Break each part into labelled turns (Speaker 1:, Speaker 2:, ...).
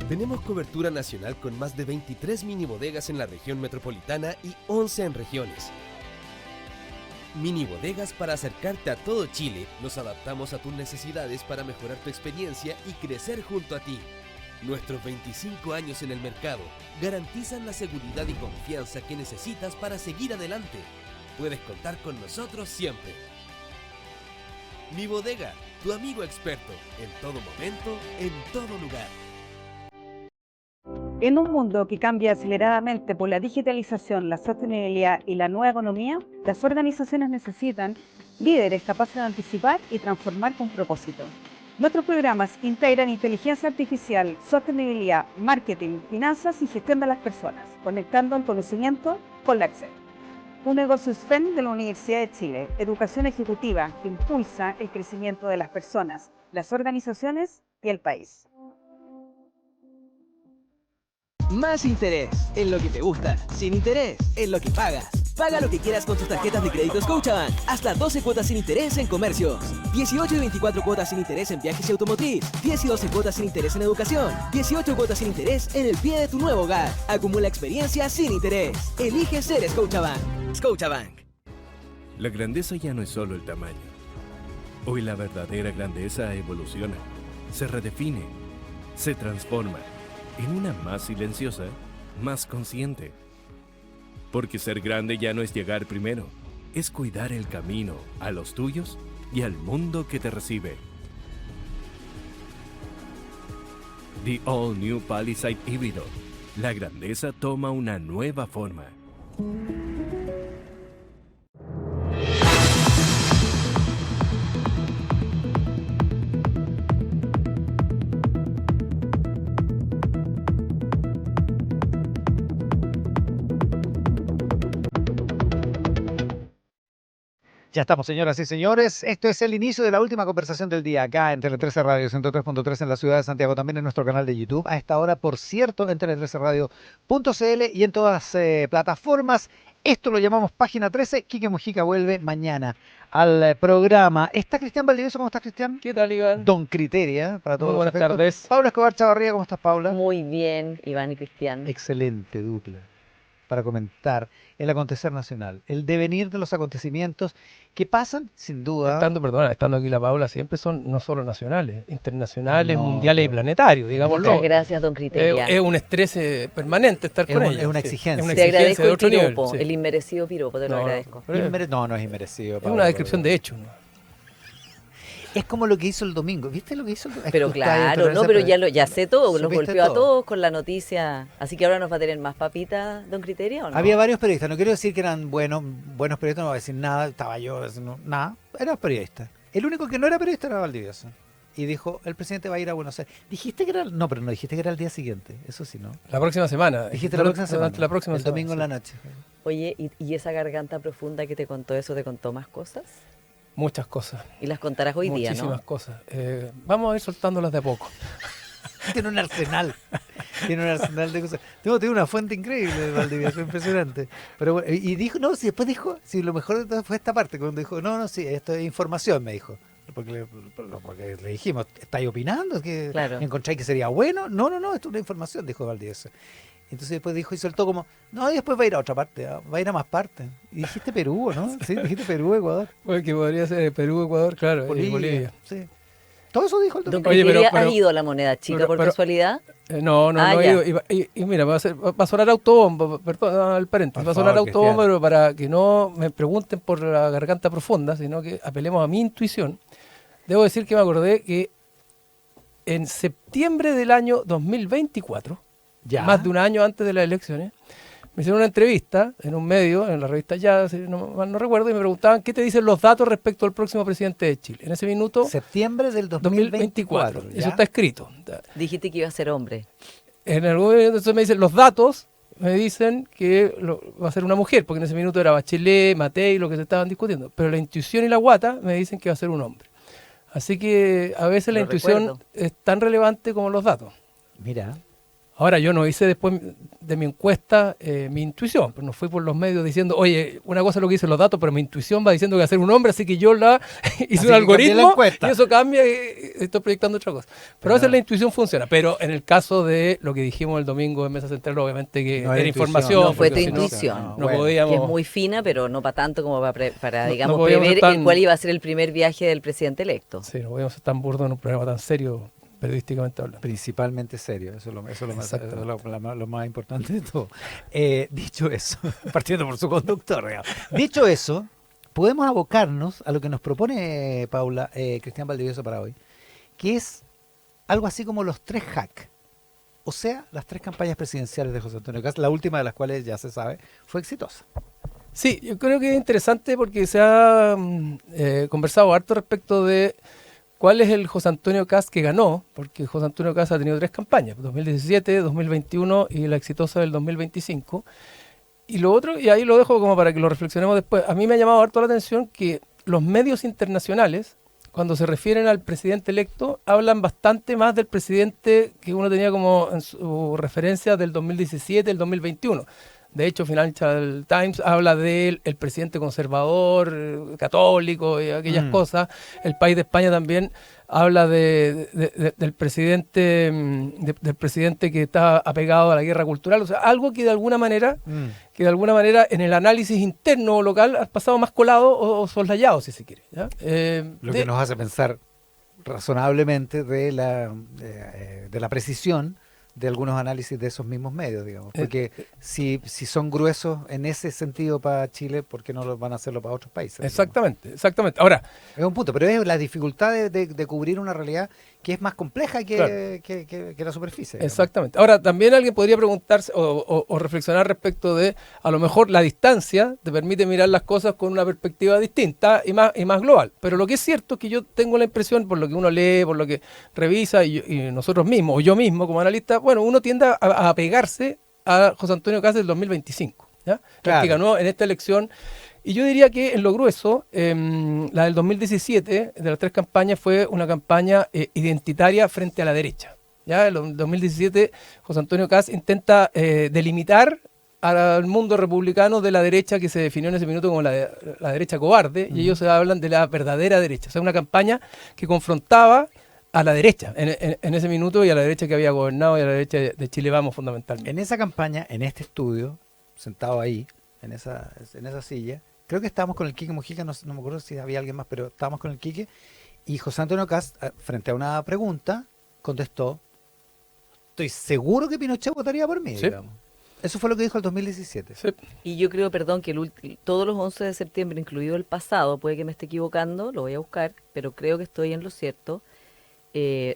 Speaker 1: Tenemos cobertura nacional con más de 23 mini bodegas en la región metropolitana y 11 en regiones. Mini bodegas para acercarte a todo Chile. Nos adaptamos a tus necesidades para mejorar tu experiencia y crecer junto a ti. Nuestros 25 años en el mercado garantizan la seguridad y confianza que necesitas para seguir adelante. Puedes contar con nosotros siempre. Mi Bodega, tu amigo experto, en todo momento, en todo lugar.
Speaker 2: En un mundo que cambia aceleradamente por la digitalización, la sostenibilidad y la nueva economía, las organizaciones necesitan líderes capaces de anticipar y transformar con propósito. Nuestros programas integran inteligencia artificial, sostenibilidad, marketing, finanzas y gestión de las personas, conectando el conocimiento con la acción. Un negocio SPEN de la Universidad de Chile, educación ejecutiva que impulsa el crecimiento de las personas, las organizaciones y el país.
Speaker 3: Más interés en lo que te gusta, sin interés en lo que pagas. Paga lo que quieras con tus tarjetas de crédito Scotiabank. Hasta 12 cuotas sin interés en comercios. 18 y 24 cuotas sin interés en viajes y automotriz. 10 y 12 cuotas sin interés en educación. 18 cuotas sin interés en el pie de tu nuevo hogar. Acumula experiencia sin interés. Elige ser Scotiabank. Scotiabank.
Speaker 4: La grandeza ya no es solo el tamaño. Hoy la verdadera grandeza evoluciona, se redefine, se transforma en una más silenciosa, más consciente. Porque ser grande ya no es llegar primero, es cuidar el camino a los tuyos y al mundo que te recibe. The All New Palisade híbrido. La grandeza toma una nueva forma.
Speaker 5: Ya estamos, señoras y señores. Esto es el inicio de la última conversación del día acá en Tele13 Radio 103.3 en la ciudad de Santiago, también en nuestro canal de YouTube. A esta hora, por cierto, en tele13radio.cl y en todas las plataformas. Esto lo llamamos Página 13. Quique Mujica vuelve mañana al programa. ¿Está Cristian Valdivieso? ¿Cómo estás, Cristian?
Speaker 6: ¿Qué tal, Iván?
Speaker 5: Don Criteria, para todos.
Speaker 6: Muy buenas tardes.
Speaker 5: Paula Escobar Chavarría, ¿cómo estás, Paula?
Speaker 7: Muy bien, Iván y Cristian.
Speaker 5: Excelente dupla para comentar el acontecer nacional, el devenir de los acontecimientos que pasan, sin duda.
Speaker 6: Estando aquí la Paula, siempre son no solo nacionales, internacionales,
Speaker 5: No,
Speaker 6: mundiales y planetarios, digámoslo.
Speaker 7: Muchas gracias, don Criteria.
Speaker 6: Es un estrés permanente estar con ella.
Speaker 5: Es una exigencia.
Speaker 6: Es una
Speaker 7: Te
Speaker 6: exigencia
Speaker 7: agradezco
Speaker 6: de
Speaker 7: el
Speaker 6: otro nivel.
Speaker 7: piropo,
Speaker 6: Sí.
Speaker 7: el inmerecido piropo, te lo agradezco.
Speaker 5: No es inmerecido.
Speaker 6: Es una descripción de hechos, ¿no?
Speaker 5: Es como lo que hizo el domingo. ¿Viste lo que hizo el domingo?
Speaker 7: Pero claro, no, pero ya sé todo, nos golpeó a
Speaker 5: todo.
Speaker 7: todos con la noticia. Así que ahora nos va a tener más papitas, don Criteria, ¿o no?
Speaker 5: Había varios periodistas, no quiero decir que eran buenos periodistas, no voy a decir nada, estaba yo, nada, eran periodistas. El único que no era periodista era Valdivieso. Y dijo, el presidente va a ir a Buenos Aires. Dijiste que era, no, pero no dijiste que era el día siguiente, eso sí, ¿no?
Speaker 6: La próxima semana.
Speaker 5: Dijiste la próxima semana.
Speaker 6: Durante la próxima
Speaker 5: el
Speaker 6: semana,
Speaker 5: domingo en
Speaker 6: sí.
Speaker 5: la noche.
Speaker 7: Oye, ¿y esa garganta profunda que te contó eso, te contó más cosas?
Speaker 6: Muchas cosas.
Speaker 7: Y las contarás hoy día, ¿no?
Speaker 6: Muchísimas cosas. Vamos a ir soltándolas de a poco.
Speaker 5: Tiene un arsenal. Tiene un arsenal de cosas. Tiene una fuente increíble de Valdivieso, impresionante. Pero bueno, y dijo, no, si después dijo, si lo mejor de todo fue esta parte, cuando dijo, no, sí, esto es información, me dijo. Porque le dijimos, ¿estáis opinando? ¿Que
Speaker 7: Claro.
Speaker 5: ¿Encontráis que sería bueno? No, esto es una información, dijo Valdivieso. Entonces después dijo y soltó como, no, y después va a ir a otra parte, va a ir a más partes. Y dijiste Perú, ¿no? Sí, dijiste Perú, Ecuador.
Speaker 6: Pues que podría ser Perú, Ecuador, claro, y Bolivia.
Speaker 5: Sí. Todo eso dijo el
Speaker 7: Don
Speaker 5: domingo.
Speaker 6: Oye,
Speaker 7: Criteria,
Speaker 6: pero-
Speaker 7: ¿has ido a la Moneda Chica por casualidad?
Speaker 6: No he
Speaker 7: ya.
Speaker 6: ido. Y mira, va a sonar autobombo, perdón, al paréntesis, va a sonar
Speaker 5: favor,
Speaker 6: autobombo,
Speaker 5: Cristian.
Speaker 6: pero para que no me pregunten por la garganta profunda, sino que apelemos a mi intuición. Debo decir que me acordé que en septiembre del año 2024,
Speaker 5: Ya.
Speaker 6: más de un año antes de las elecciones, me hicieron una entrevista en un medio, en la revista Ya, si mal no recuerdo, y me preguntaban qué te dicen los datos respecto al próximo presidente de Chile. En ese minuto,
Speaker 5: Septiembre del
Speaker 6: 2024.
Speaker 5: 2024.
Speaker 6: Eso está escrito.
Speaker 7: Dijiste que iba a ser hombre.
Speaker 6: En algún momento entonces me dicen los datos, me dicen que va a ser una mujer, porque en ese minuto era Bachelet, Matei, lo que se estaban discutiendo. Pero la intuición y la guata me dicen que va a ser un hombre. Así que a veces la
Speaker 7: Lo
Speaker 6: intuición
Speaker 7: recuerdo.
Speaker 6: es tan relevante como los datos.
Speaker 5: Mira.
Speaker 6: Ahora, yo no hice después de mi encuesta mi intuición, pero no fui por los medios diciendo, oye, una cosa es lo que dicen los datos, pero mi intuición va diciendo que va a ser un hombre, así que yo hice un algoritmo y eso cambia y estoy proyectando otra cosa. Pero a veces la intuición funciona. Pero en el caso de lo que dijimos el domingo en Mesa Central, obviamente que
Speaker 5: No
Speaker 6: era
Speaker 5: era
Speaker 6: información.
Speaker 7: No fue tu
Speaker 6: porque si no,
Speaker 7: intuición.
Speaker 6: no
Speaker 5: Bueno.
Speaker 6: podíamos...
Speaker 7: Que es muy fina, pero no para tanto como para
Speaker 6: No
Speaker 7: digamos,
Speaker 6: podíamos
Speaker 7: prever
Speaker 6: ser tan-
Speaker 7: cuál iba a ser el primer viaje del presidente electo.
Speaker 6: Sí, no podíamos ser tan burdos en un programa tan serio, periodísticamente hablando.
Speaker 5: Principalmente serio, eso es lo más,
Speaker 6: Exacto.
Speaker 5: lo más importante de todo. Dicho eso, partiendo por su conductor, digamos. Dicho eso, podemos abocarnos a lo que nos propone Paula, Cristian Valdivieso para hoy, que es algo así como los 3 hack. O sea, las 3 campañas presidenciales de José Antonio Kast, la última de las cuales ya se sabe, fue exitosa.
Speaker 6: Sí, yo creo que es interesante porque se ha conversado harto respecto de cuál es el José Antonio Kast que ganó, porque José Antonio Kast ha tenido 3 campañas, 2017, 2021 y la exitosa del 2025. Y lo otro, y ahí lo dejo como para que lo reflexionemos después, a mí me ha llamado harto la atención que los medios internacionales, cuando se refieren al presidente electo, hablan bastante más del presidente que uno tenía como en su referencia del 2017, el 2021. De hecho, Financial Times habla del el presidente conservador, católico y aquellas cosas. El País de España también habla del presidente que está apegado a la guerra cultural. O sea, algo que de alguna manera en el análisis interno o local ha pasado más colado o soslayado, si se quiere. ¿Ya?
Speaker 5: Lo que nos hace pensar razonablemente de la precisión de algunos análisis de esos mismos medios, digamos. Porque si son gruesos en ese sentido para Chile, ¿por qué no lo van a hacerlo para otros países?
Speaker 6: Exactamente, exactamente. Ahora,
Speaker 5: Es un punto, pero es la dificultad de cubrir una realidad que es más compleja que la superficie. digamos.
Speaker 6: exactamente. Ahora, también alguien podría preguntarse o reflexionar respecto de, a lo mejor la distancia te permite mirar las cosas con una perspectiva distinta y más global. Pero lo que es cierto es que yo tengo la impresión, por lo que uno lee, por lo que revisa, y nosotros mismos, o yo mismo como analista, bueno, uno tiende a apegarse a José Antonio Kast del 2025, ¿ya?
Speaker 5: Claro.
Speaker 6: El que ganó en esta elección. Y yo diría que en lo grueso, la del 2017, de las 3 campañas, fue una campaña identitaria frente a la derecha. ¿Ya? En el 2017, José Antonio Kast intenta delimitar al mundo republicano de la derecha que se definió en ese minuto como la derecha cobarde, y ellos hablan de la verdadera derecha. O sea, una campaña que confrontaba a la derecha en ese minuto y a la derecha que había gobernado y a la derecha de Chile Vamos fundamentalmente.
Speaker 5: En esa campaña, en este estudio, sentado ahí, en esa silla, creo que estábamos con el Quique Mojica, no me acuerdo si había alguien más, pero estábamos con el Quique, y José Antonio Kast, frente a una pregunta, contestó: estoy seguro que Pinochet votaría por mí,
Speaker 6: Sí.
Speaker 5: digamos. Eso fue lo que dijo el 2017.
Speaker 6: Sí.
Speaker 7: Y yo creo, perdón, que todos los 11 de septiembre, incluido el pasado, puede que me esté equivocando, lo voy a buscar, pero creo que estoy en lo cierto,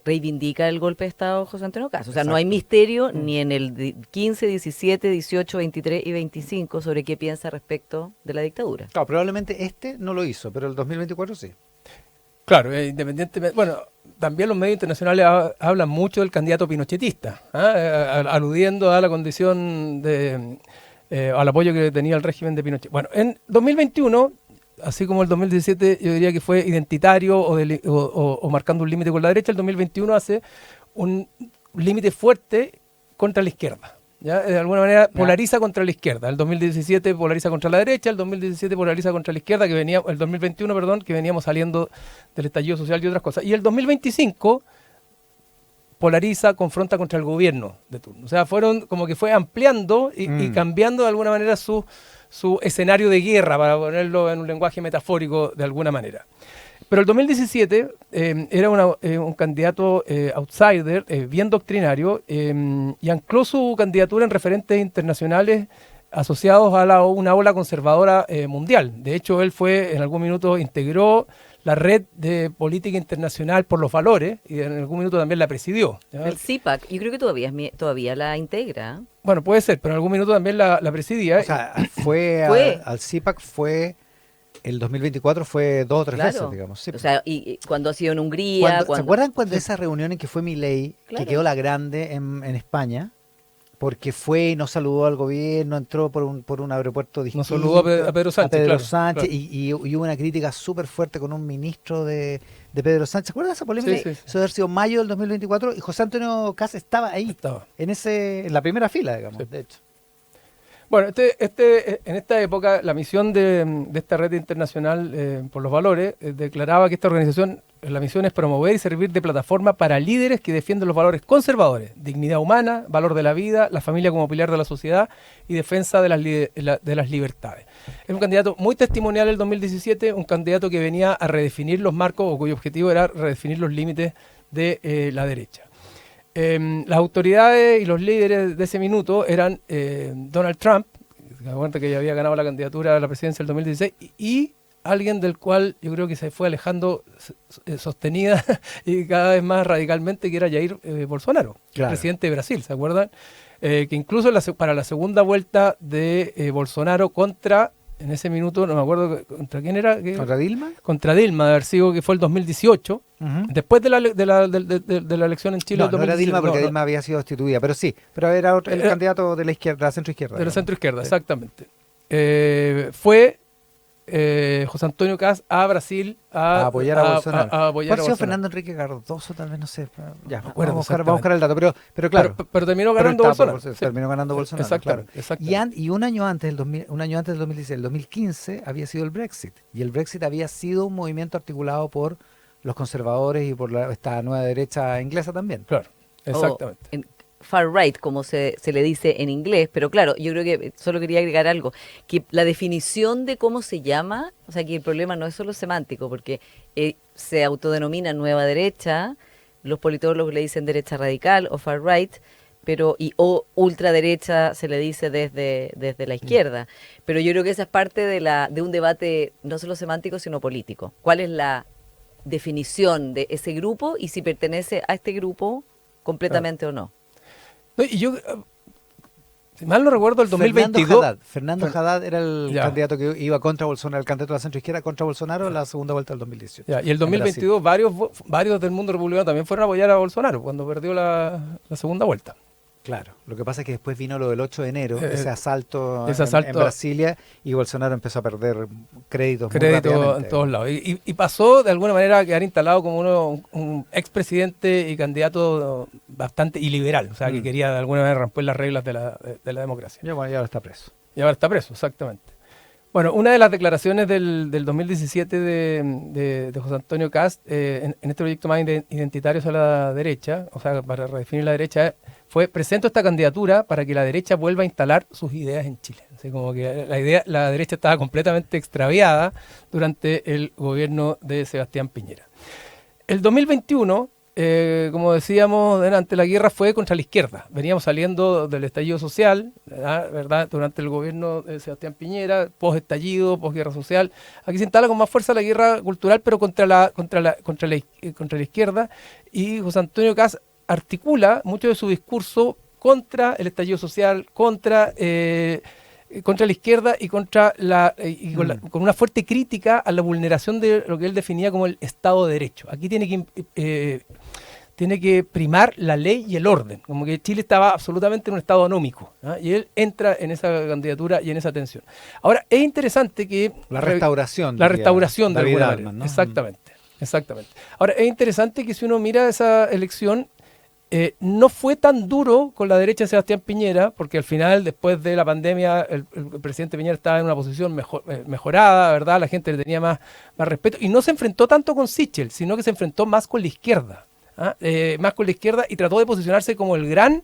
Speaker 7: reivindica el golpe de Estado José Antonio Kast. O sea, no hay misterio ni en el 15, 17, 18, 23 y 25 sobre qué piensa respecto de la dictadura.
Speaker 5: Claro, probablemente este no lo hizo, pero el 2024 sí.
Speaker 6: Claro, independientemente. Bueno, también los medios internacionales hablan mucho del candidato pinochetista, aludiendo a la condición al apoyo que tenía el régimen de Pinochet. Bueno, en 2021, así como el 2017, yo diría que fue identitario o marcando un límite con la derecha, el 2021 hace un límite fuerte contra la izquierda. ¿Ya? De alguna manera polariza contra la izquierda. El 2017 polariza contra la derecha, el 2017 polariza contra la izquierda, el 2021, perdón, que veníamos saliendo del estallido social y otras cosas. Y el 2025 polariza, confronta contra el gobierno de turno. O sea, como que fue ampliando y cambiando de alguna manera su escenario de guerra, para ponerlo en un lenguaje metafórico de alguna manera. Pero el 2017 era un candidato outsider, bien doctrinario, y ancló su candidatura en referentes internacionales asociados a una ola conservadora mundial. De hecho, él en algún minuto integró la red de política internacional por los valores y en algún minuto también la presidió. ¿Ya?
Speaker 7: El CIPAC, yo creo que todavía la integra.
Speaker 6: Bueno, puede ser, pero en algún minuto también la presidía.
Speaker 5: O sea, al CIPAC fue... El 2024 fue 2 o 3 veces, digamos. Sí.
Speaker 7: O sea, y cuando ha sido en Hungría...
Speaker 5: ¿Se acuerdan cuando esa reunión en que fue Milei,
Speaker 7: Claro.
Speaker 5: que quedó la grande en España? porque fue y no saludó al gobierno, entró por un aeropuerto distinto.
Speaker 6: No saludó a Pedro Sánchez, claro.
Speaker 5: Y hubo una crítica súper fuerte con un ministro de Pedro Sánchez. ¿Se acuerdan de esa polémica?
Speaker 6: Sí.
Speaker 5: Eso debe haber sido mayo del 2024 y José Antonio Kast estaba ahí, en la primera fila, digamos,
Speaker 6: Sí.
Speaker 5: de hecho.
Speaker 6: Bueno, en esta época la misión de esta red internacional por los valores declaraba que esta organización, la misión es promover y servir de plataforma para líderes que defienden los valores conservadores, dignidad humana, valor de la vida, la familia como pilar de la sociedad y defensa de las libertades. Es un candidato muy testimonial el 2017, un candidato que venía a redefinir los marcos o cuyo objetivo era redefinir los límites de la derecha. Las autoridades y los líderes de ese minuto eran Donald Trump, que ya había ganado la candidatura a la presidencia del 2016, y alguien del cual yo creo que se fue alejando sostenida y cada vez más radicalmente, que era Jair Bolsonaro,
Speaker 5: Claro.
Speaker 6: presidente de Brasil, ¿se acuerdan? Que incluso para la segunda vuelta de Bolsonaro contra, en ese minuto, no me acuerdo contra quién era.
Speaker 5: ¿Contra Dilma?
Speaker 6: Contra Dilma, de haber sido, que fue el 2018. Después de la elección en Chile
Speaker 5: No,
Speaker 6: del
Speaker 5: no era
Speaker 6: 2017.
Speaker 5: Dilma porque
Speaker 6: No,
Speaker 5: Dilma había sido destituida, pero sí, pero era el candidato de la izquierda, de la centro-izquierda.
Speaker 6: de la
Speaker 5: digamos.
Speaker 6: centro-izquierda,
Speaker 5: Sí.
Speaker 6: exactamente. Fue José Antonio Kast a Brasil
Speaker 5: A apoyar a Bolsonaro.
Speaker 6: a apoyar
Speaker 5: ¿Cuál ha
Speaker 6: a
Speaker 5: sido
Speaker 6: Bolsonaro.
Speaker 5: Fernando Enrique Cardoso? Tal vez, no sé. Ya,
Speaker 6: No me acuerdo
Speaker 5: vamos a buscar el dato, pero claro.
Speaker 6: Pero terminó ganando
Speaker 5: Pero está
Speaker 6: Bolsonaro. Sí.
Speaker 5: terminó ganando Bolsonaro,
Speaker 6: Exactamente.
Speaker 5: claro.
Speaker 6: exactamente.
Speaker 5: Y un año antes del 2016, el 2015, había sido el Brexit. Y el Brexit había sido un movimiento articulado por los conservadores y por esta nueva derecha inglesa también.
Speaker 6: Claro, exactamente.
Speaker 7: O en far right, como se le dice en inglés, pero claro, yo creo que solo quería agregar algo, que la definición de cómo se llama, o sea, que el problema no es solo semántico, porque se autodenomina nueva derecha, los politólogos le dicen derecha radical o far right, o ultraderecha se le dice desde la izquierda, pero yo creo que esa es parte de un debate no solo semántico, sino político. ¿Cuál es la definición de ese grupo y si pertenece a este grupo completamente o no?
Speaker 6: No, y yo, si mal no recuerdo, el 2022...
Speaker 5: Fernando Haddad era el
Speaker 6: Ya.
Speaker 5: candidato que iba contra Bolsonaro, el candidato de la centroizquierda contra Bolsonaro en la segunda vuelta del 2018.
Speaker 6: Ya, y el 2022 varios del mundo republicano también fueron a apoyar a Bolsonaro cuando perdió la segunda vuelta.
Speaker 5: Claro, lo que pasa es que después vino lo del 8 de enero, ese asalto
Speaker 6: ese asalto
Speaker 5: en Brasilia, y Bolsonaro empezó a perder créditos muy
Speaker 6: Crédito
Speaker 5: rápidamente.
Speaker 6: en todos lados. Y pasó de alguna manera a quedar instalado como un expresidente y candidato bastante iliberal, o sea, que quería de alguna manera romper las reglas de la democracia.
Speaker 5: Ya, bueno, y ahora está preso.
Speaker 6: Y ahora está preso, exactamente. Bueno, una de las declaraciones del 2017 de José Antonio Kast en este proyecto más identitario a la derecha, o sea, para redefinir la derecha, fue: presento esta candidatura para que la derecha vuelva a instalar sus ideas en Chile. Así como que la derecha estaba completamente extraviada durante el gobierno de Sebastián Piñera. El 2021, como decíamos delante, la guerra fue contra la izquierda. Veníamos saliendo del estallido social, ¿verdad? Durante el gobierno de Sebastián Piñera, post-estallido, post-guerra social. Aquí se instala con más fuerza la guerra cultural, pero contra la izquierda. Y José Antonio Kast articula mucho de su discurso contra el estallido social, contra la izquierda y con una fuerte crítica a la vulneración de lo que él definía como el Estado de Derecho. Aquí tiene que primar la ley y el orden, como que Chile estaba absolutamente en un estado anómico, ¿ah? Y él entra en esa candidatura y en esa tensión. Ahora, es interesante que...
Speaker 5: La restauración.
Speaker 6: La restauración de
Speaker 5: David
Speaker 6: alguna
Speaker 5: Altman,
Speaker 6: manera.
Speaker 5: ¿no?
Speaker 6: Exactamente. Ahora, es interesante que si uno mira esa elección, no fue tan duro con la derecha de Sebastián Piñera, porque al final, después de la pandemia, el presidente Piñera estaba en una posición mejorada, ¿verdad? La gente le tenía más respeto, y no se enfrentó tanto con Sichel, sino que se enfrentó más con la izquierda, más con la izquierda, y trató de posicionarse como el gran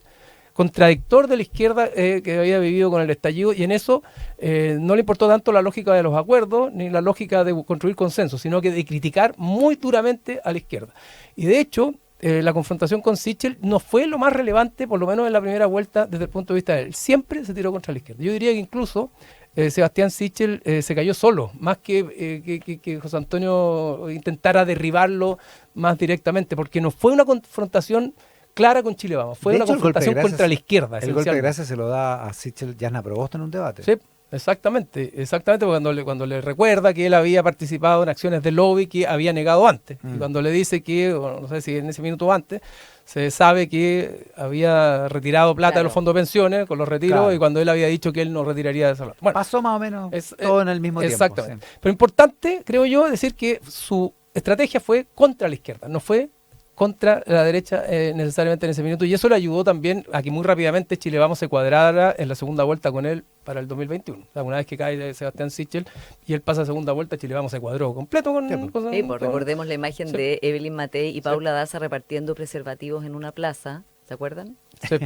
Speaker 6: contradictor de la izquierda que había vivido con el estallido, y en eso no le importó tanto la lógica de los acuerdos ni la lógica de construir consenso, sino que de criticar muy duramente a la izquierda. Y de hecho, la confrontación con Sichel no fue lo más relevante, por lo menos en la primera vuelta, desde el punto de vista de él. Siempre se tiró contra la izquierda. Yo diría que incluso Sebastián Sichel se cayó solo, más que José Antonio intentara derribarlo más directamente, porque no fue una confrontación clara con Chile Vamos, fue
Speaker 5: De
Speaker 6: una
Speaker 5: hecho,
Speaker 6: confrontación contra la izquierda.
Speaker 5: El golpe de gracia se lo da a Sichel Jasna Provost en un debate.
Speaker 6: Sí, Exactamente, porque cuando le recuerda que él había participado en acciones de lobby que había negado antes. Y cuando le dice que, o no sé si en ese minuto antes, se sabe que había retirado plata de los fondos de pensiones con los retiros,
Speaker 5: Claro.
Speaker 6: y cuando él había dicho que él no retiraría esa plata. Bueno,
Speaker 5: Pasó más o menos todo en el mismo tiempo.
Speaker 6: exactamente.
Speaker 5: Sí.
Speaker 6: Pero importante, creo yo, decir que su estrategia fue contra la izquierda, no fue contra la derecha necesariamente en ese minuto, y eso le ayudó también a que muy rápidamente Chile Vamos se cuadrara en la segunda vuelta con él para el 2021. O sea, una vez que cae Sebastián Sichel y él pasa a segunda vuelta, Chile Vamos se cuadró completo con...
Speaker 7: Sí, pues recordemos la imagen
Speaker 6: Sí.
Speaker 7: de Evelyn Matei y Paula Daza repartiendo preservativos en una plaza, ¿se acuerdan?
Speaker 6: Sí.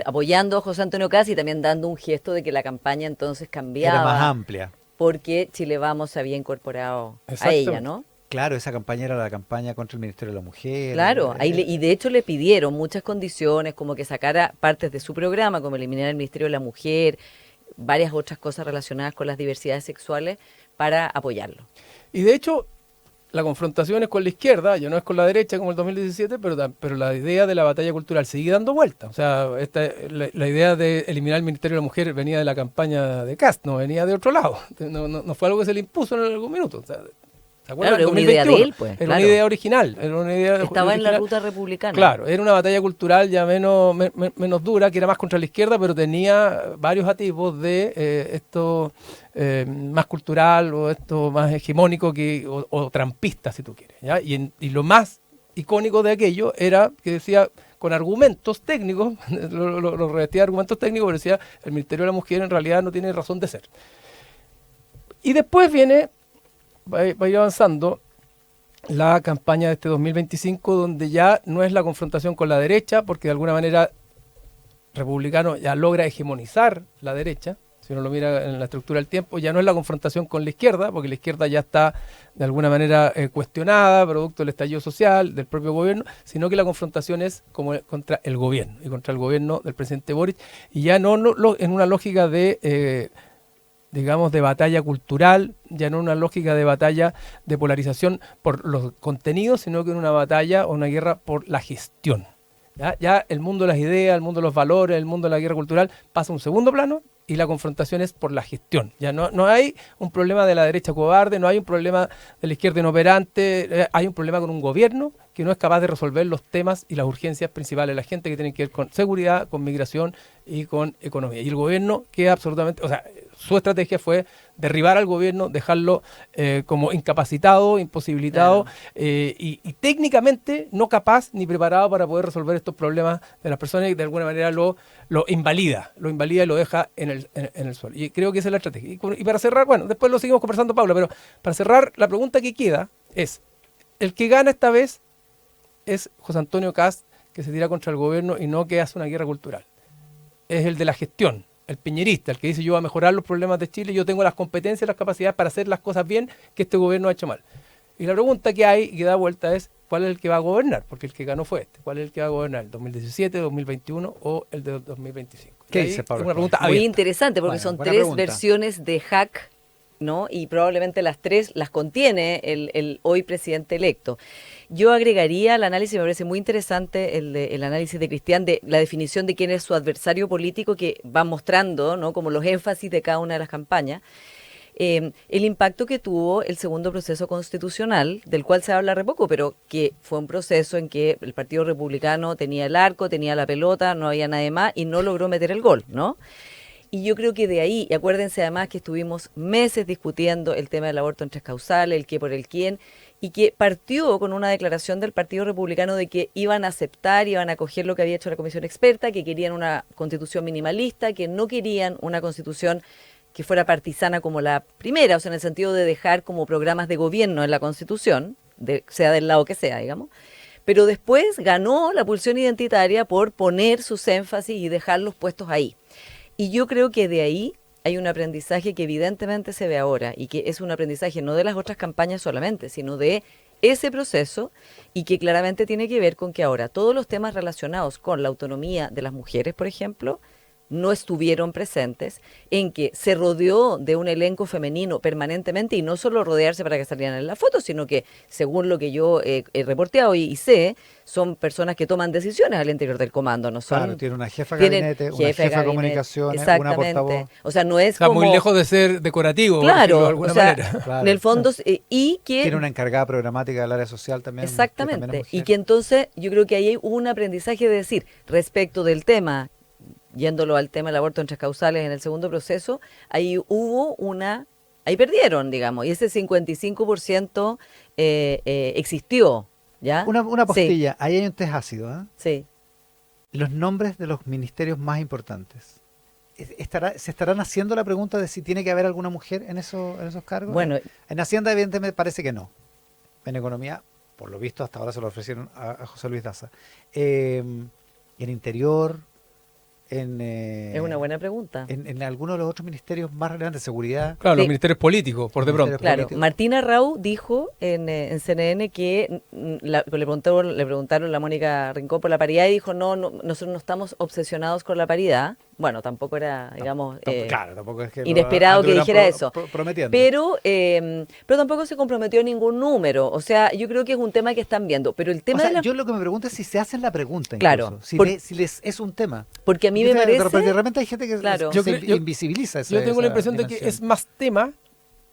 Speaker 7: Apoyando a José Antonio Caz y también dando un gesto de que la campaña entonces
Speaker 5: Era
Speaker 7: cambiaba
Speaker 5: más amplia.
Speaker 7: porque Chile Vamos se había incorporado a
Speaker 6: Exactamente.
Speaker 7: ella, ¿no?
Speaker 5: Claro, esa campaña era la campaña contra el Ministerio de la Mujer.
Speaker 7: Claro, y de hecho le pidieron muchas condiciones, como que sacara partes de su programa, como eliminar el Ministerio de la Mujer, varias otras cosas relacionadas con las diversidades sexuales para apoyarlo.
Speaker 6: Y de hecho, la confrontación es con la izquierda, ya no es con la derecha como el 2017, pero la idea de la batalla cultural sigue dando vuelta. O sea, la idea de eliminar el Ministerio de la Mujer venía de la campaña de Kast, no venía de otro lado. No fue algo que se le impuso en algún minuto. O sea, ¿se acuerdan?
Speaker 7: Claro, era una idea de
Speaker 6: 2021.
Speaker 7: él, pues,
Speaker 6: Era
Speaker 7: claro.
Speaker 6: una idea original. Era una idea
Speaker 7: Estaba en la
Speaker 6: original.
Speaker 7: ruta republicana.
Speaker 6: Claro, era una batalla cultural ya menos dura, que era más contra la izquierda, pero tenía varios atisbos de esto más cultural o esto más hegemónico o trampista, si tú quieres. ¿Ya? Y lo más icónico de aquello era que decía, con argumentos técnicos, lo revestía de argumentos técnicos, pero decía, el Ministerio de la Mujer en realidad no tiene razón de ser. Y después va a ir avanzando la campaña de este 2025, donde ya no es la confrontación con la derecha, porque de alguna manera Republicano ya logra hegemonizar la derecha, si uno lo mira en la estructura del tiempo, ya no es la confrontación con la izquierda, porque la izquierda ya está de alguna manera cuestionada, producto del estallido social, del propio gobierno, sino que la confrontación es como contra el gobierno, y contra el gobierno del presidente Boric, y ya no en una lógica de... digamos, de batalla cultural, ya no una lógica de batalla de polarización por los contenidos, sino que en una batalla o una guerra por la gestión. Ya el mundo de las ideas, el mundo de los valores, el mundo de la guerra cultural pasa a un segundo plano y la confrontación es por la gestión. Ya no hay un problema de la derecha cobarde, no hay un problema de la izquierda inoperante, hay un problema con un gobierno que no es capaz de resolver los temas y las urgencias principales de la gente que tienen que ver con seguridad, con migración y con economía. Y el gobierno queda absolutamente, o sea, su estrategia fue derribar al gobierno, dejarlo como incapacitado, imposibilitado,
Speaker 7: Claro.
Speaker 6: y técnicamente no capaz ni preparado para poder resolver estos problemas de las personas, y de alguna manera lo invalida y lo deja en el suelo. Y creo que esa es la estrategia. Y para cerrar, bueno, después lo seguimos conversando, Paula, pero para cerrar, la pregunta que queda es, el que gana esta vez es José Antonio Kast, que se tira contra el gobierno y no que hace una guerra cultural. Es el de la gestión, el piñerista, el que dice yo voy a mejorar los problemas de Chile, yo tengo las competencias, las capacidades para hacer las cosas bien que este gobierno ha hecho mal. Y la pregunta que hay y que da vuelta es, ¿cuál es el que va a gobernar? Porque el que ganó fue este. ¿Cuál es el que va a gobernar? ¿El 2017, 2021 o el de 2025?
Speaker 5: ¿Qué
Speaker 6: Y ahí
Speaker 5: dice Pablo?
Speaker 6: es una pregunta
Speaker 7: Muy
Speaker 6: abierta.
Speaker 7: interesante porque
Speaker 5: Bueno,
Speaker 7: son
Speaker 5: buena
Speaker 7: tres
Speaker 5: pregunta.
Speaker 7: versiones de hack, ¿no? Y probablemente las tres las contiene el hoy presidente electo. Yo agregaría al análisis, me parece muy interesante el análisis de Cristian, de la definición de quién es su adversario político, que va mostrando, ¿no?, como los énfasis de cada una de las campañas. El impacto que tuvo el segundo proceso constitucional, del cual se habla re poco, pero que fue un proceso en que el Partido Republicano tenía el arco, tenía la pelota, no había nadie más y no logró meter el gol, ¿no? Y yo creo que de ahí, y acuérdense además que estuvimos meses discutiendo el tema del aborto en tres causales, el qué por el quién, y que partió con una declaración del Partido Republicano de que iban a aceptar, iban a acoger lo que había hecho la comisión experta, que querían una constitución minimalista, que no querían una constitución que fuera partisana como la primera, o sea, en el sentido de dejar como programas de gobierno en la constitución, sea del lado que sea, digamos. Pero después ganó la pulsión identitaria por poner sus énfasis y dejarlos puestos ahí. Y yo creo que de ahí hay un aprendizaje que evidentemente se ve ahora y que es un aprendizaje no de las otras campañas solamente, sino de ese proceso y que claramente tiene que ver con que ahora todos los temas relacionados con la autonomía de las mujeres, por ejemplo, no estuvieron presentes, en que se rodeó de un elenco femenino permanentemente, y no solo rodearse para que salieran en la foto, sino que, según lo que yo he reporteado y sé, son personas que toman decisiones al interior del comando, no son...
Speaker 5: Claro, tiene una jefa de
Speaker 7: tienen
Speaker 5: gabinete, una
Speaker 7: jefe de
Speaker 5: jefa de
Speaker 7: gabinete,
Speaker 5: comunicaciones, una
Speaker 7: exactamente.
Speaker 5: portavoz.
Speaker 7: O sea, no es
Speaker 6: Está
Speaker 7: como...
Speaker 6: muy lejos de ser decorativo, por decirlo
Speaker 7: Claro,
Speaker 6: de alguna
Speaker 7: o sea,
Speaker 6: manera.
Speaker 5: Claro.
Speaker 7: en el fondo, y que...
Speaker 5: Tiene una encargada programática del área social también. que también es
Speaker 7: Exactamente, y
Speaker 5: mujer.
Speaker 7: que entonces yo creo que ahí hubo un aprendizaje de decir, respecto del tema, yéndolo al tema del aborto en tres causales en el segundo proceso, ahí hubo ahí perdieron, digamos, y ese 55% existió, ¿ya?
Speaker 5: Una
Speaker 7: Sí,
Speaker 5: postilla, ahí hay un test ácido, ¿eh?
Speaker 7: sí.
Speaker 5: Los nombres de los ministerios más importantes. ¿Se estarán haciendo la pregunta de si tiene que haber alguna mujer en esos cargos?
Speaker 7: Bueno,
Speaker 5: En Hacienda, evidentemente, parece que no. En Economía, por lo visto, hasta ahora se lo ofrecieron a José Luis Daza. En Interior,
Speaker 7: es una buena pregunta.
Speaker 5: en alguno de los otros ministerios más relevantes, Seguridad.
Speaker 6: Claro, los
Speaker 7: Sí.
Speaker 6: ministerios políticos, por de pronto.
Speaker 5: Ministerios
Speaker 7: Claro,
Speaker 5: políticos.
Speaker 7: Martina Rau dijo en CNN que le preguntaron a la Mónica Rincón por la paridad y dijo, no, nosotros no estamos obsesionados con la paridad. Bueno, tampoco era, digamos,
Speaker 5: Claro, tampoco es que
Speaker 7: inesperado que dijera eso.
Speaker 5: Prometiendo.
Speaker 7: Pero tampoco se comprometió a ningún número. O sea, yo creo que es un tema que están viendo. Pero el tema
Speaker 5: O sea,
Speaker 7: de la...
Speaker 5: yo lo que me pregunto es si se hacen la pregunta.
Speaker 7: Claro,
Speaker 5: Incluso, si,
Speaker 7: por-
Speaker 5: si les es un tema.
Speaker 7: Porque a mí me
Speaker 5: Porque
Speaker 7: parece...
Speaker 5: de repente hay gente que
Speaker 7: Claro.
Speaker 6: Yo
Speaker 5: se
Speaker 6: creo-
Speaker 5: invisibiliza esa
Speaker 6: Yo tengo la
Speaker 5: esa
Speaker 6: impresión de que
Speaker 5: dimensión.
Speaker 6: es más tema,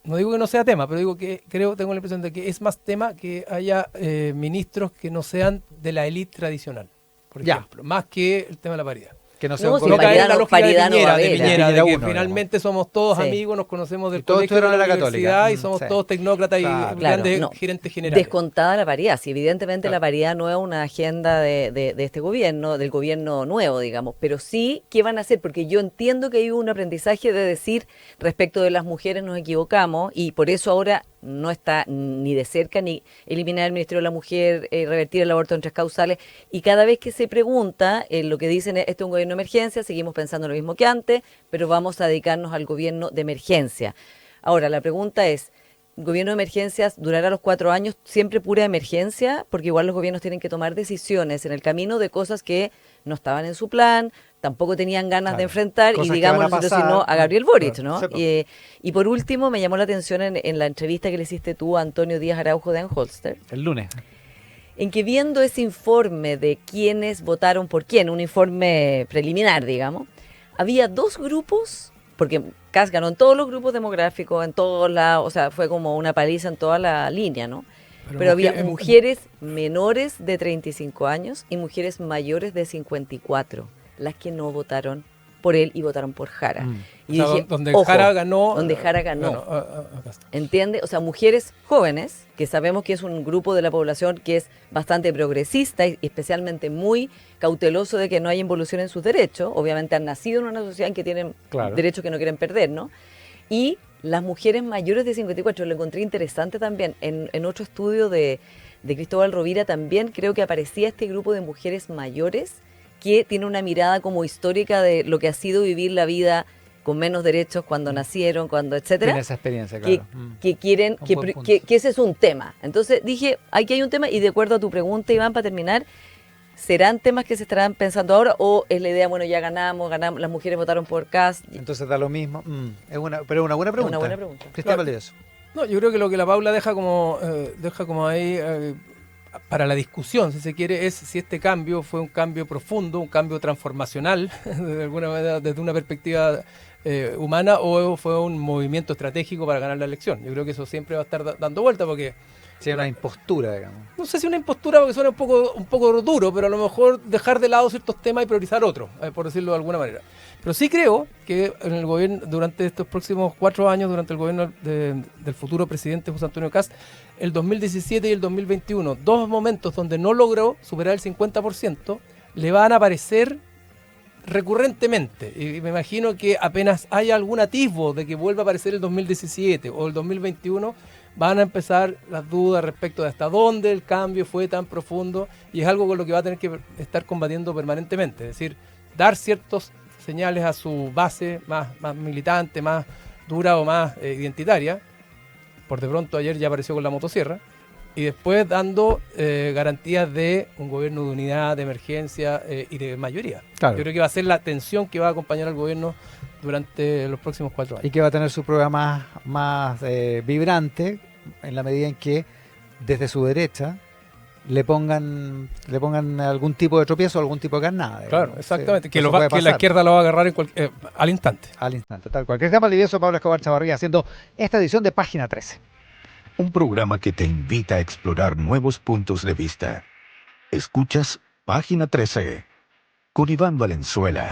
Speaker 6: no digo que no sea tema, pero digo que tengo la impresión de que es más tema que haya ministros que no sean de la élite tradicional, por
Speaker 5: Ya.
Speaker 6: ejemplo, más que el tema de la paridad.
Speaker 5: Que no sea
Speaker 7: No,
Speaker 5: un
Speaker 7: si
Speaker 6: No
Speaker 5: coloquio.
Speaker 6: caer en la lógica de
Speaker 7: paridad no va a
Speaker 6: Piñera, de
Speaker 7: haber,
Speaker 6: Piñera, de
Speaker 5: Piñera
Speaker 6: que
Speaker 5: uno,
Speaker 6: finalmente somos todos
Speaker 7: Sí.
Speaker 6: amigos, nos conocemos del
Speaker 5: Y todos
Speaker 6: colegio, de
Speaker 5: estuvieron
Speaker 6: la
Speaker 5: en la Católica.
Speaker 6: universidad y somos
Speaker 5: Sí.
Speaker 6: todos tecnócratas
Speaker 5: Claro.
Speaker 6: y grandes
Speaker 7: no.
Speaker 6: gerentes generales.
Speaker 7: Descontada la paridad, si evidentemente
Speaker 6: Claro.
Speaker 7: la paridad no es una agenda de este gobierno, del gobierno nuevo, digamos, pero sí, ¿qué van a hacer? Porque yo entiendo que hay un aprendizaje de decir, respecto de las mujeres nos equivocamos, y por eso ahora no está ni de cerca ni eliminar el Ministerio de la Mujer, revertir el aborto en tres causales, y cada vez que se pregunta, lo que dicen es, esto es un gobierno de emergencia, seguimos pensando lo mismo que antes, pero vamos a dedicarnos al gobierno de emergencia. Ahora, la pregunta es, ¿gobierno de emergencias durará los 4 años siempre pura emergencia? Porque igual los gobiernos tienen que tomar decisiones en el camino de cosas que no estaban en su plan, tampoco tenían ganas
Speaker 5: Claro.
Speaker 7: de enfrentar, y
Speaker 5: Cosas que
Speaker 7: digamos
Speaker 5: van a
Speaker 7: nosotros,
Speaker 5: pasar.
Speaker 7: sino a Gabriel Boric,
Speaker 5: Claro.
Speaker 7: ¿no?
Speaker 5: Sí, po.
Speaker 7: Y por último, me llamó la atención en la entrevista que le hiciste tú a Antonio Díaz Araujo de Anholster,
Speaker 5: El lunes.
Speaker 7: en que viendo ese informe de quiénes votaron por quién, un informe preliminar, digamos, había 2 grupos, porque Kast ganó en todos los grupos demográficos, en todos lados, o sea, fue como una paliza en toda la línea, ¿no? Pero había mujeres menores de 35 años y mujeres mayores de 54, las que no votaron por él y votaron por Jara.
Speaker 5: Mm.
Speaker 7: Y
Speaker 6: O sea,
Speaker 7: dije,
Speaker 6: donde
Speaker 7: ojo,
Speaker 6: Jara ganó.
Speaker 7: donde Jara ganó.
Speaker 6: acá está.
Speaker 7: ¿Entiende? O sea, mujeres jóvenes, que sabemos que es un grupo de la población que es bastante progresista y especialmente muy cauteloso de que no haya involución en sus derechos. Obviamente han nacido en una sociedad en que tienen
Speaker 5: Claro.
Speaker 7: derechos que no quieren perder, ¿no? Y las mujeres mayores de 54, lo encontré interesante también. En otro estudio de Cristóbal Rovira también creo que aparecía este grupo de mujeres mayores que tiene una mirada como histórica de lo que ha sido vivir la vida con menos derechos cuando nacieron, cuando etcétera.
Speaker 5: Tiene esa experiencia,
Speaker 7: que,
Speaker 5: claro. Mm.
Speaker 7: que quieren,
Speaker 5: Un
Speaker 7: que,
Speaker 5: buen punto.
Speaker 7: que ese es un tema. Entonces dije, aquí hay un tema, y de acuerdo a tu pregunta, Iván, para terminar, ¿serán temas que se estarán pensando ahora o es la idea, bueno, ya ganamos, las mujeres votaron por Kast?
Speaker 5: Entonces da lo mismo. Pero es una buena pregunta.
Speaker 7: una buena pregunta.
Speaker 5: Cristian
Speaker 6: Claro.
Speaker 5: Valdivieso.
Speaker 6: No, yo creo que lo que la Paula deja como ahí para la discusión, si se quiere, es si este cambio fue un cambio profundo, un cambio transformacional, de alguna manera, desde una perspectiva humana, o fue un movimiento estratégico para ganar la elección. Yo creo que eso siempre va a estar dando vuelta, porque
Speaker 5: Sí, una impostura, digamos.
Speaker 6: no sé si una impostura, porque suena un poco duro, pero a lo mejor dejar de lado ciertos temas y priorizar otros, por decirlo de alguna manera. Pero sí creo que en el gobierno, durante estos próximos 4 años, durante el gobierno del futuro presidente José Antonio Kast, el 2017 y el 2021, 2 momentos donde no logró superar el 50%, le van a aparecer recurrentemente. Y me imagino que apenas haya algún atisbo de que vuelva a aparecer el 2017 o el 2021, van a empezar las dudas respecto de hasta dónde el cambio fue tan profundo, y es algo con lo que va a tener que estar combatiendo permanentemente, es decir, dar ciertos señales a su base más militante, más dura o más identitaria. Por de pronto ayer ya apareció con la motosierra, y después dando garantías de un gobierno de unidad, de emergencia y de mayoría.
Speaker 5: Claro.
Speaker 6: Yo creo que va a ser la tensión que va a acompañar al gobierno durante los próximos 4 años.
Speaker 5: Y que va a tener su prueba más vibrante en la medida en que desde su derecha le pongan algún tipo de tropiezo o algún tipo de carnada.
Speaker 6: Claro,
Speaker 5: digamos.
Speaker 6: exactamente.
Speaker 5: Sí,
Speaker 6: Que,
Speaker 5: eso
Speaker 6: que
Speaker 5: puede
Speaker 6: la
Speaker 5: pasar
Speaker 6: izquierda lo va a agarrar al instante.
Speaker 5: al instante, tal cual. Cristian Valdivieso, Pablo Escobar Chavarría, haciendo esta edición de Página 13.
Speaker 8: Un programa que te invita a explorar nuevos puntos de vista. Escuchas Página 13 con Iván Valenzuela.